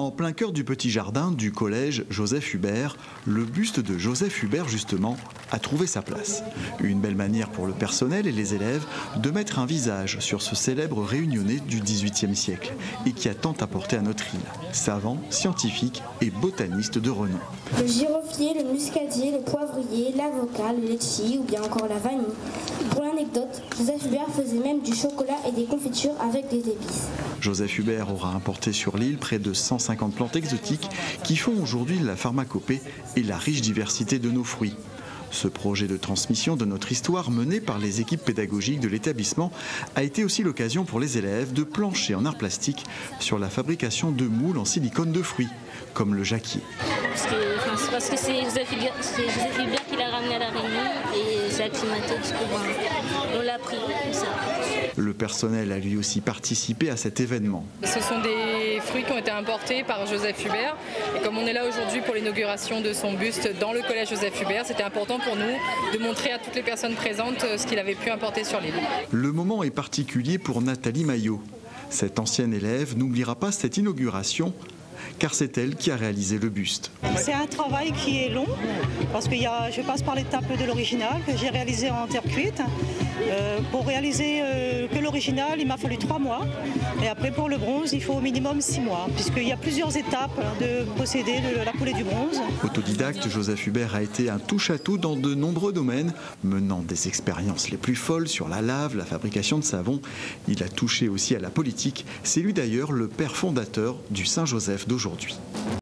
En plein cœur du petit jardin du collège Joseph Hubert, le buste de Joseph Hubert justement a trouvé sa place. Une belle manière pour le personnel et les élèves de mettre un visage sur ce célèbre réunionnais du XVIIIe siècle et qui a tant apporté à notre île. Savant, scientifique et botaniste de renom. Le giroflier, le muscadier, le poivrier, l'avocat, le litchi ou bien encore la vanille. Pour l'anecdote, Joseph Hubert faisait même du chocolat et des confitures avec des épices. Joseph Hubert aura importé sur l'île près de 150 plantes exotiques qui font aujourd'hui la pharmacopée et la riche diversité de nos fruits. Ce projet de transmission de notre histoire mené par les équipes pédagogiques de l'établissement a été aussi l'occasion pour les élèves de plancher en art plastique sur la fabrication de moules en silicone de fruits, comme le jacquier. Parce que c'est Joseph Hubert qui l'a ramené à la Réunion et c'est acclimaté, du coup, on l'a pris comme ça. Le personnel a lui aussi participé à cet événement. Ce sont des fruits qui ont été importés par Joseph Hubert et comme on est là aujourd'hui pour l'inauguration de son buste dans le collège Joseph Hubert, c'était important pour nous de montrer à toutes les personnes présentes ce qu'il avait pu importer sur l'île. Le moment est particulier pour Nathalie Maillot. Cette ancienne élève n'oubliera pas cette inauguration car c'est elle qui a réalisé le buste. C'est un travail qui est long parce que je passe par l'étape de l'original que j'ai réalisé en terre cuite. Pour réaliser que l'original, il m'a fallu 3 mois et après pour le bronze, il faut au minimum 6 mois puisqu'il y a plusieurs étapes de procédé de la coulée du bronze. Autodidacte, Joseph Hubert a été un touche-à-tout dans de nombreux domaines, menant des expériences les plus folles sur la lave, la fabrication de savon. Il a touché aussi à la politique. C'est lui d'ailleurs le père fondateur du Saint-Joseph d'aujourd'hui.